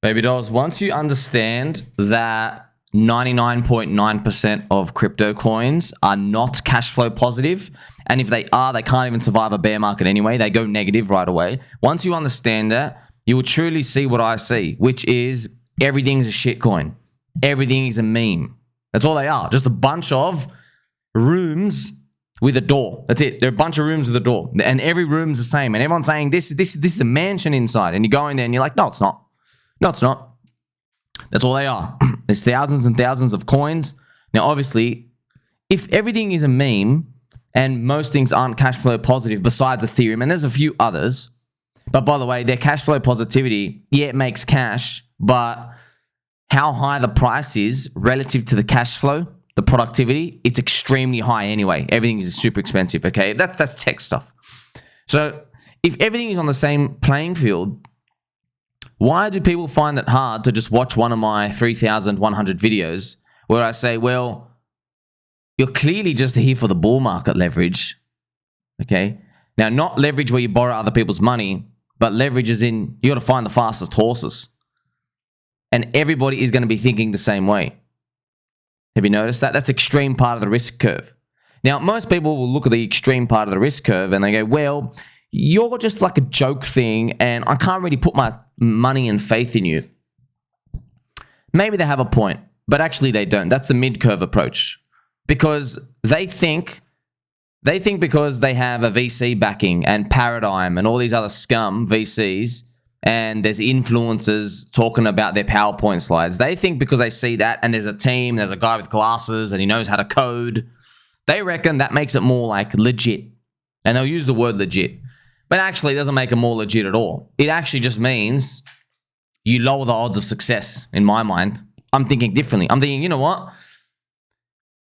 Baby dolls, once you understand that 99.9% of crypto coins are not cash flow positive, and if they are, they can't even survive a bear market anyway. They go negative right away. Once you understand that, you will truly see what I see, which is everything's a shit coin. Everything is a meme. That's all they are. Just a bunch of rooms with a door. That's it. There are a bunch of rooms with a door, and every room's the same. And everyone's saying this is a mansion inside, and you go in there and you're like, no, it's not. No, it's not. That's all they are. There's thousands and thousands of coins. Now, obviously, if everything is a meme and most things aren't cash flow positive besides Ethereum, and there's a few others, but by the way, their cash flow positivity, yeah, it makes cash, but how high the price is relative to the cash flow, the productivity, it's extremely high anyway. Everything is super expensive, okay? That's tech stuff. So if everything is on the same playing field, why do people find it hard to just watch one of my 3,100 videos where I say, well, you're clearly just here for the bull market leverage, okay? Now, not leverage where you borrow other people's money, but leverage is in you got to find the fastest horses. And everybody is going to be thinking the same way. Have you noticed that? That's extreme part of the risk curve. Now, most people will look at the extreme part of the risk curve and they go, well, you're just like a joke thing and I can't really put my money and faith in you. Maybe they have a point, but actually they don't. That's the mid-curve approach because they think because they have a VC backing and Paradigm and all these other scum VCs and there's influencers talking about their PowerPoint slides. They think because they see that and there's a team, there's a guy with glasses and he knows how to code, they reckon that makes it more like legit. And they'll use the word legit. But actually, it doesn't make it more legit at all. It actually just means you lower the odds of success, in my mind. I'm thinking differently. I'm thinking, you know what?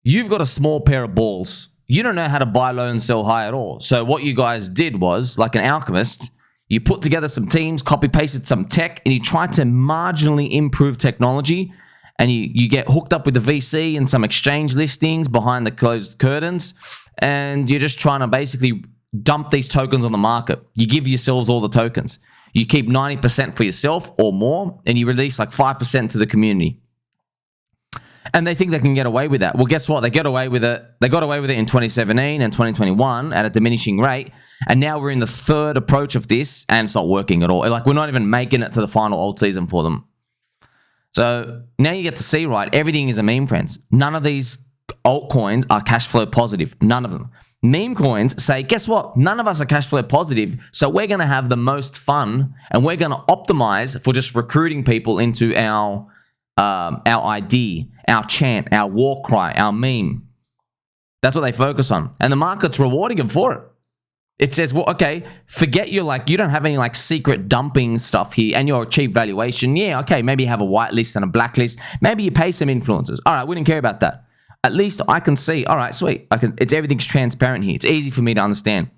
You've got a small pair of balls. You don't know how to buy low and sell high at all. So what you guys did was, like an alchemist, you put together some teams, copy-pasted some tech, and you tried to marginally improve technology, and you get hooked up with the VC and some exchange listings behind the closed curtains, and you're just trying to basically dump these tokens on the market. You give yourselves all the tokens. You keep 90% for yourself or more, and you release like 5% to the community. And they think they can get away with that. Well, guess what? They get away with it. They got away with it in 2017 and 2021 at a diminishing rate. And now we're in the third approach of this, and it's not working at all. Like, we're not even making it to the final old season for them. So now you get to see, right? Everything is a meme, friends. None of these altcoins are cash flow positive. None of them. Meme coins say, guess what? None of us are cash flow positive, so we're going to have the most fun, and we're going to optimize for just recruiting people into our ID, our chant, our war cry, our meme. That's what they focus on, and the market's rewarding them for it. It says, well, okay, forget you don't have any like secret dumping stuff here, and your cheap valuation. Yeah, okay, maybe you have a whitelist and a blacklist. Maybe you pay some influencers. All right, we didn't care about that. At least I can see, all right, sweet. Everything's transparent here. It's easy for me to understand.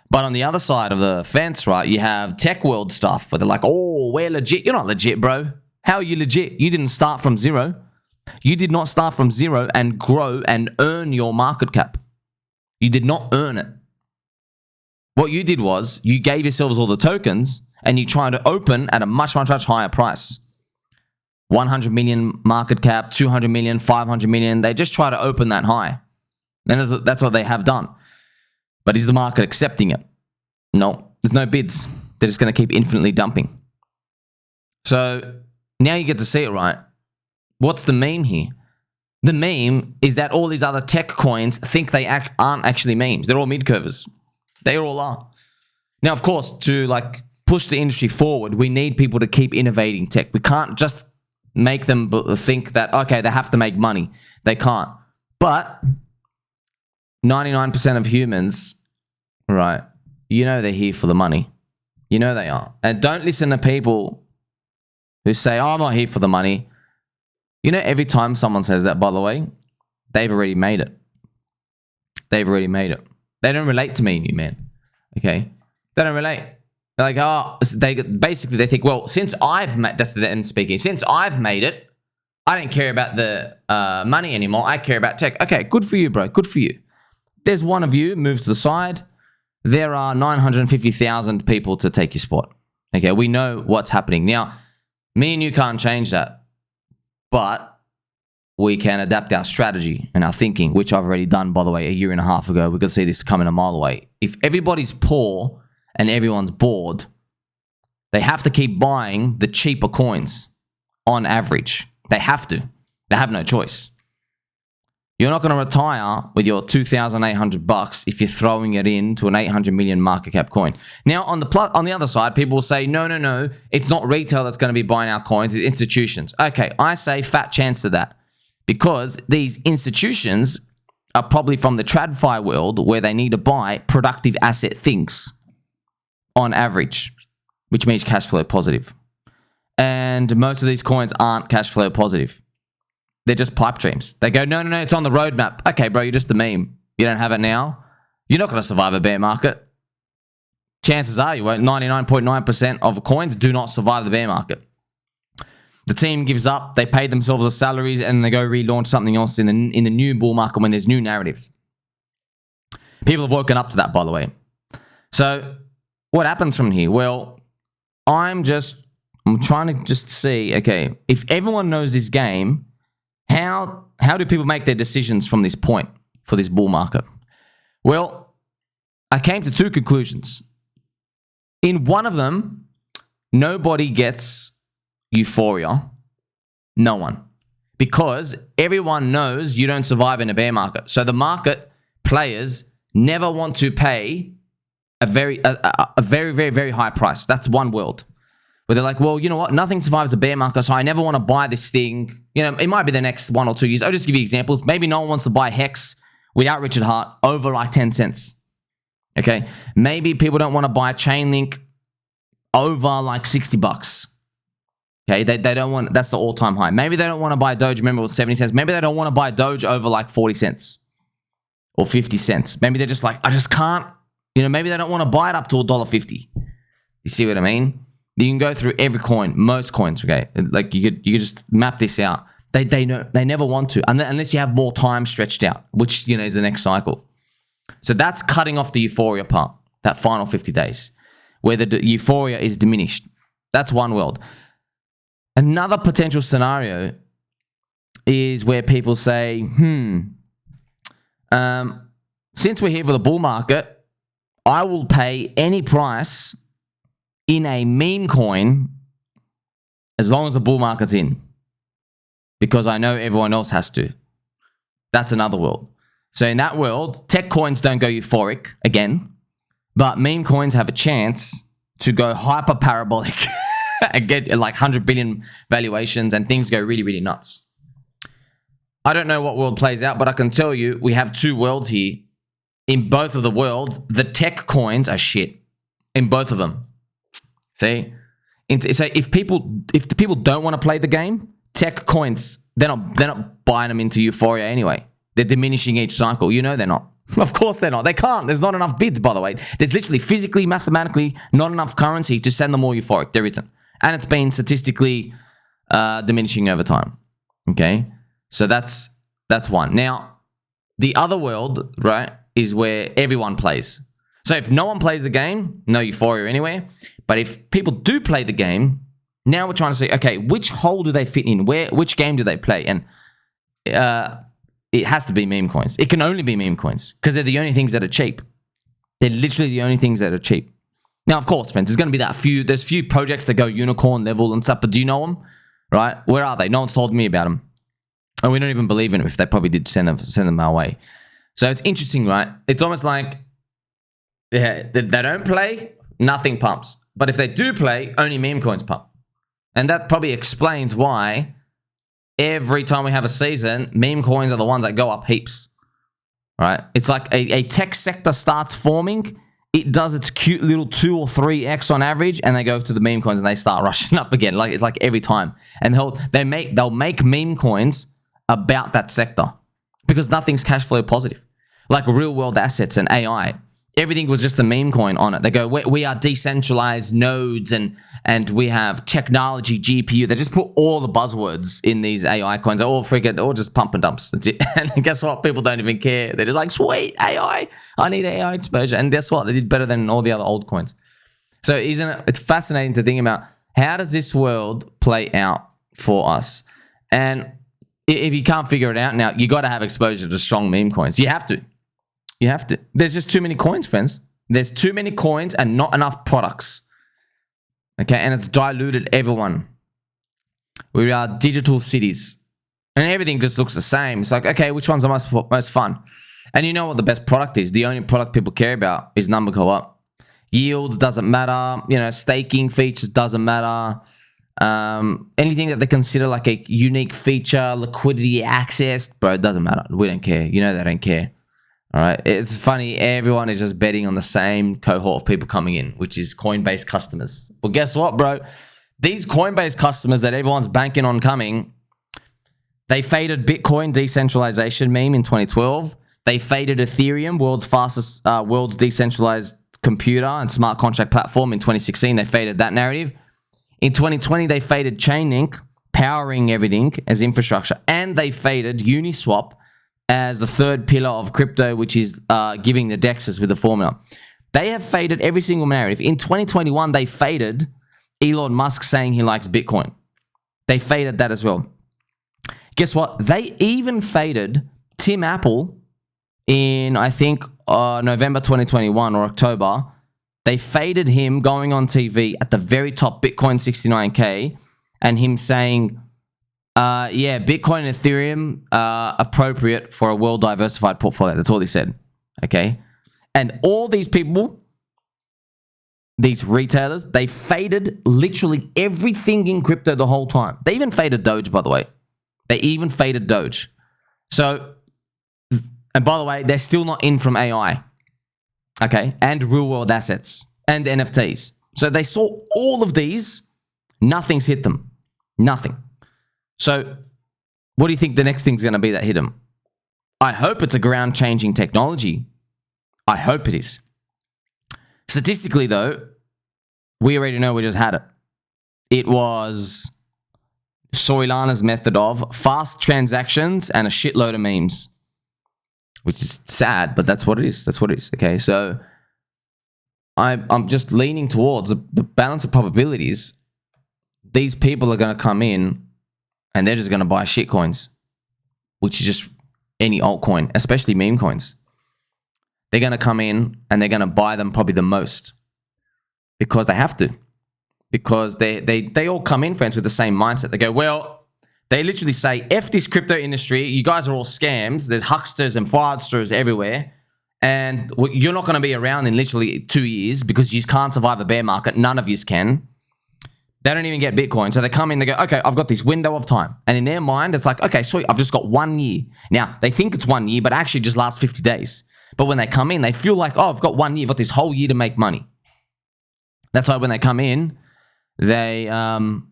But on the other side of the fence, right, you have tech world stuff where they're like, oh, we're legit. You're not legit, bro. How are you legit? You didn't start from zero. You did not start from zero and grow and earn your market cap. You did not earn it. What you did was you gave yourselves all the tokens and you tried to open at a much, much, much higher price. 100 million market cap, 200 million, 500 million. They just try to open that high. And that's what they have done. But is the market accepting it? No, there's no bids. They're just going to keep infinitely dumping. So now you get to see it, right? What's the meme here? The meme is that all these other tech coins think they aren't actually memes. They're all mid-curvers. They all are. Now, of course, to like push the industry forward, we need people to keep innovating tech. We can't just make them think that, okay, they have to make money. They can't. But 99% of humans, right, you know they're here for the money. You know they are. And don't listen to people who say, oh, I'm not here for the money. You know, every time someone says that, by the way, they've already made it. They've already made it. They don't relate to me and you, man. Okay? They don't relate. They're like, oh, they think, well, since I've made, that's them speaking, since I've made it, I don't care about the money anymore. I care about tech. Okay, good for you, bro. Good for you. There's one of you, move to the side. There are 950,000 people to take your spot. Okay, we know what's happening. Now, Me and you can't change that. But we can adapt our strategy and our thinking, which I've already done, by the way, a year and a half ago. We could see this coming a mile away. If everybody's poor and everyone's bored, they have to keep buying the cheaper coins on average. They have to. They have no choice. You're not going to retire with your $2,800 if you're throwing it into an 800 million market cap coin. Now, on the other side, people will say, no, it's not retail that's going to be buying our coins, it's institutions. Okay, I say fat chance of that, because these institutions are probably from the TradFi world where they need to buy productive asset things on average, which means cash flow positive. And most of these coins aren't cash flow positive. They're just pipe dreams. They go, no, it's on the roadmap. Okay, bro, you're just a meme. You don't have it now. You're not going to survive a bear market. Chances are you won't. 99.9% of coins do not survive the bear market. The team gives up. They pay themselves the salaries and they go relaunch something else in the new bull market when there's new narratives. People have woken up to that, by the way. So what happens from here? Well, I'm trying to just see, okay, if everyone knows this game, how do people make their decisions from this point for this bull market? Well, I came to two conclusions. In one of them, nobody gets euphoria. No one. Because everyone knows you don't survive in a bear market. So the market players never want to pay a very, very high price. That's one world. Where they're like, well, you know what? Nothing survives a bear market, so I never want to buy this thing. You know, it might be the next 1 or 2 years. I'll just give you examples. Maybe no one wants to buy Hex without Richard Hart over like 10 cents. Okay? Maybe people don't want to buy Chainlink over like $60. Okay? They don't want, that's the all-time high. Maybe they don't want to buy Doge, remember it was 70 cents. Maybe they don't want to buy Doge over like 40 cents or 50 cents. Maybe they're just like, I just can't, you know, maybe they don't want to buy it up to $1.50. You see what I mean? You can go through every coin, most coins, okay? Like you could just map this out. They never want to, unless you have more time stretched out, which, you know, is the next cycle. So that's cutting off the euphoria part, that final 50 days, where the euphoria is diminished. That's one world. Another potential scenario is where people say, since we're here for the bull market, I will pay any price in a meme coin as long as the bull market's in, because I know everyone else has to. That's another world. So in that world, tech coins don't go euphoric again, but meme coins have a chance to go hyper parabolic and get like 100 billion valuations and things go really, really nuts. I don't know what world plays out, but I can tell you we have two worlds here. In both of the worlds, the tech coins are shit. In both of them. See? So if the people don't want to play the game, tech coins, they're not buying them into euphoria anyway. They're diminishing each cycle. You know they're not. Of course they're not. They can't. There's not enough bids, by the way. There's literally physically, mathematically not enough currency to send them more euphoric. There isn't. And it's been statistically diminishing over time. Okay? So that's one. Now, the other world, right, is where everyone plays. So if no one plays the game, no euphoria anywhere. But if people do play the game, now we're trying to say, okay, which hole do they fit in? Which game do they play? And it has to be meme coins. It can only be meme coins because they're the only things that are cheap. They're literally the only things that are cheap. Now, of course, friends, there's going to be there's few projects that go unicorn level and stuff, but do you know them? Right? Where are they? No one's told me about them. And we don't even believe in them if they probably did send them our way. So it's interesting, right? It's almost like they don't play, nothing pumps. But if they do play, only meme coins pump. And that probably explains why every time we have a season, meme coins are the ones that go up heaps. Right? It's like a tech sector starts forming, it does its cute little 2 or 3x on average, and they go to the meme coins and they start rushing up again. Like it's like every time. And they'll make meme coins about that sector because nothing's cash flow positive. Like real world assets and AI. Everything was just a meme coin on it. They go, we are decentralized nodes and we have technology, GPU. They just put all the buzzwords in these AI coins. They're all all just pump and dumps. That's it. And guess what? People don't even care. They're just like, sweet, AI. I need AI exposure. And guess what? They did better than all the other old coins. So it's fascinating to think about How does this world play out for us? And if you can't figure it out now, you got to have exposure to strong meme coins. You have to. You have to. There's just too many coins, friends. There's too many coins and not enough products. Okay, and it's diluted everyone. We are digital cities. And everything just looks the same. It's like, okay, which one's the most fun? And you know what the best product is? The only product people care about is number co-op. Yield doesn't matter. You know, staking features doesn't matter. Anything that they consider like a unique feature, liquidity, access, bro, it doesn't matter. We don't care. You know they don't care. All right. It's funny. Everyone is just betting on the same cohort of people coming in, which is Coinbase customers. Well, guess what, bro? These Coinbase customers that everyone's banking on coming, they faded Bitcoin decentralization meme in 2012. They faded Ethereum, world's decentralized computer and smart contract platform in 2016. They faded that narrative. In 2020, they faded Chainlink, powering everything as infrastructure. And they faded Uniswap as the third pillar of crypto, which is giving the dexes with the formula. They have faded every single narrative. In 2021, they faded Elon Musk saying he likes Bitcoin. They faded that as well. Guess what? They even faded Tim Apple in, I think, November 2021 or October. They faded him going on TV at the very top, Bitcoin 69K, and him saying, yeah, Bitcoin and Ethereum are appropriate for a well-diversified portfolio. That's all he said, okay? And all these people, these retailers, they faded literally everything in crypto the whole time. They even faded Doge, by the way. They even faded Doge. So, and by the way, they're still not in from AI, okay? And real-world assets and NFTs. So they saw all of these. Nothing's hit them. Nothing. So what do you think the next thing's going to be that hit them? I hope it's a ground-changing technology. I hope it is. Statistically, though, we already know we just had it. It was Solana's method of fast transactions and a shitload of memes, which is sad, but that's what it is. That's what it is. Okay, so I'm just leaning towards the balance of probabilities. These people are going to come in and they're just going to buy shitcoins, which is just any altcoin, especially meme coins. They're going to come in and they're going to buy them probably the most because they have to. Because they all come in, friends, with the same mindset. They go, well, they literally say, F this crypto industry. You guys are all scams. There's hucksters and fraudsters everywhere. And you're not going to be around in literally 2 years because you can't survive a bear market. None of you can. They don't even get Bitcoin. So they come in, they go, okay, I've got this window of time. And in their mind, it's like, okay, sweet, I've just got 1 year. Now, they think it's 1 year, but actually just lasts 50 days. But when they come in, they feel like, oh, I've got 1 year, I've got this whole year to make money. That's why when they come in, they have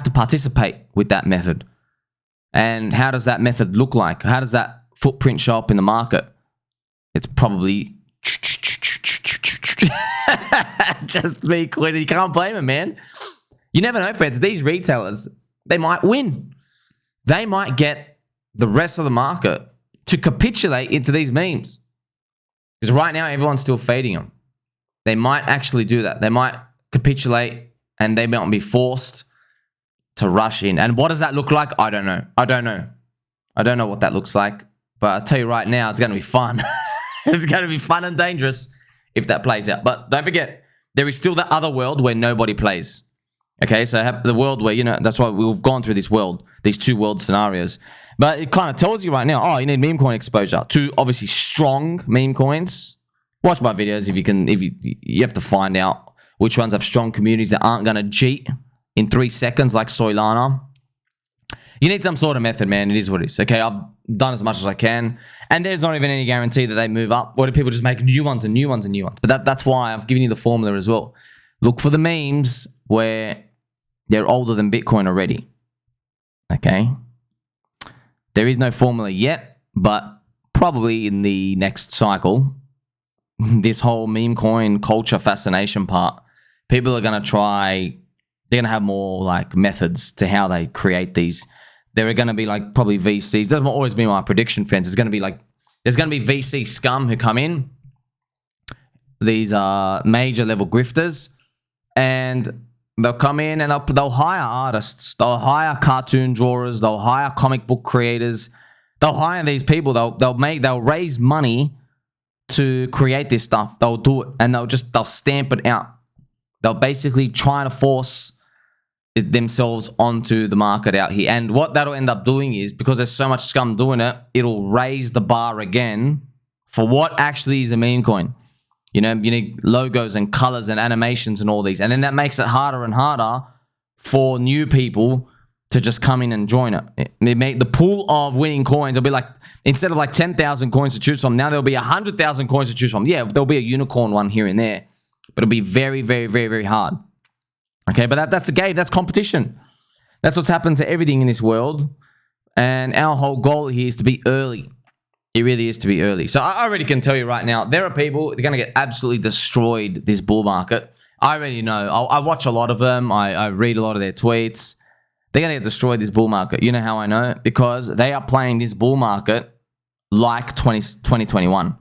to participate with that method. And how does that method look like? How does that footprint show up in the market? It's probably just be quick. You can't blame them, man. You never know, friends. These retailers, they might win. They might get the rest of the market to capitulate into these memes. Because right now, everyone's still fading them. They might actually do that. They might capitulate and they might be forced to rush in. And what does that look like? I don't know. I don't know what that looks like. But I'll tell you right now, it's going to be fun. It's going to be fun and dangerous if that plays out. But don't forget, there is still that other world where nobody plays. Okay, so the world where, you know, that's why we've gone through this world, these two world scenarios. But it kind of tells you right now, oh, you need meme coin exposure to obviously strong meme coins. Watch my videos if you can. If you have to find out which ones have strong communities that aren't going to cheat in 3 seconds like Solana. You need some sort of method, man. It is what it is. Okay, I've done as much as I can. And there's not even any guarantee that they move up. Or do people just make new ones and new ones and new ones? But that's why I've given you the formula as well. Look for the memes where they're older than Bitcoin already. Okay? There is no formula yet, but probably in the next cycle, this whole meme coin culture fascination part, people are going to try, they're going to have more like methods to how they create these. There are going to be like probably VCs. That's always been my prediction, friends. It's going to be like, there's going to be VC scum who come in. These are major level grifters. and they'll come in and they'll hire artists, they'll hire cartoon drawers, they'll hire comic book creators, they'll hire these people, they'll raise money to create this stuff. They'll do it and they'll stamp it out. They'll basically try to force themselves onto the market out here. And what that'll end up doing is, because there's so much scum doing it, it'll raise the bar again for what actually is a meme coin. You need logos and colors and animations and all these. And then that makes it harder and harder for new people to just come in and join it. The pool of winning coins will be like, instead of like 10,000 coins to choose from, now there'll be 100,000 coins to choose from. Yeah, there'll be a unicorn one here and there, but it'll be very, very, very, very hard. Okay, but that's the game. That's competition. That's what's happened to everything in this world. And our whole goal here is to be early. It really is to be early. So I already can tell you right now, there are people, they're going to get absolutely destroyed this bull market. I already know. I watch a lot of them. I read a lot of their tweets. They're going to get destroyed this bull market. You know how I know? Because they are playing this bull market like 2021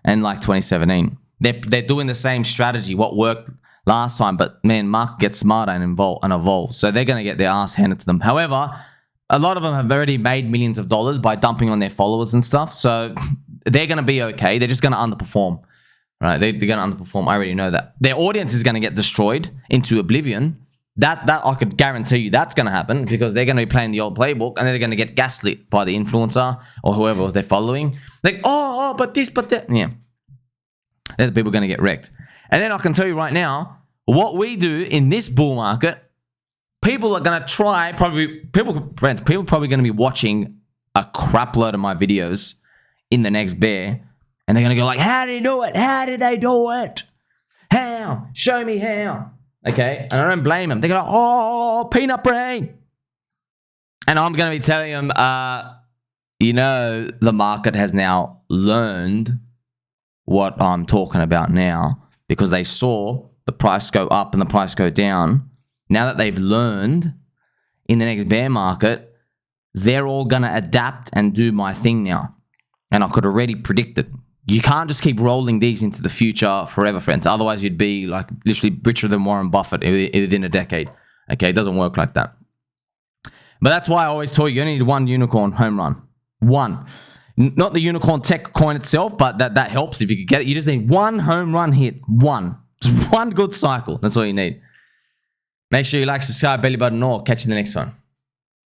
and like 2017. They're doing the same strategy, what worked last time, but man, market gets smarter and evolves. So they're going to get their ass handed to them. However, a lot of them have already made millions of dollars by dumping on their followers and stuff. So they're going to be okay. They're just going to underperform, right? They're going to underperform. I already know that. Their audience is going to get destroyed into oblivion. That I could guarantee you that's going to happen, because they're going to be playing the old playbook and they're going to get gaslit by the influencer or whoever they're following. Like, but this, but that. Yeah. They're the people going to get wrecked. And then I can tell you right now, what we do in this bull market, people are going to try, people probably going to be watching a crap load of my videos in the next bear. And they're going to go like, how did they do it? How did they do it? How? Show me how. Okay? And I don't blame them. They're going to go, oh, peanut brain. And I'm going to be telling them, the market has now learned what I'm talking about now, because they saw the price go up and the price go down. Now that they've learned, in the next bear market, they're all going to adapt and do my thing now. And I could already predict it. You can't just keep rolling these into the future forever, friends. Otherwise, you'd be like literally richer than Warren Buffett within a decade. Okay, it doesn't work like that. But that's why I always tell you need one unicorn home run. One. Not the unicorn tech coin itself, but that helps if you could get it. You just need one home run hit. One. Just one good cycle. That's all you need. Make sure you like, subscribe, belly button, or catch you in the next one.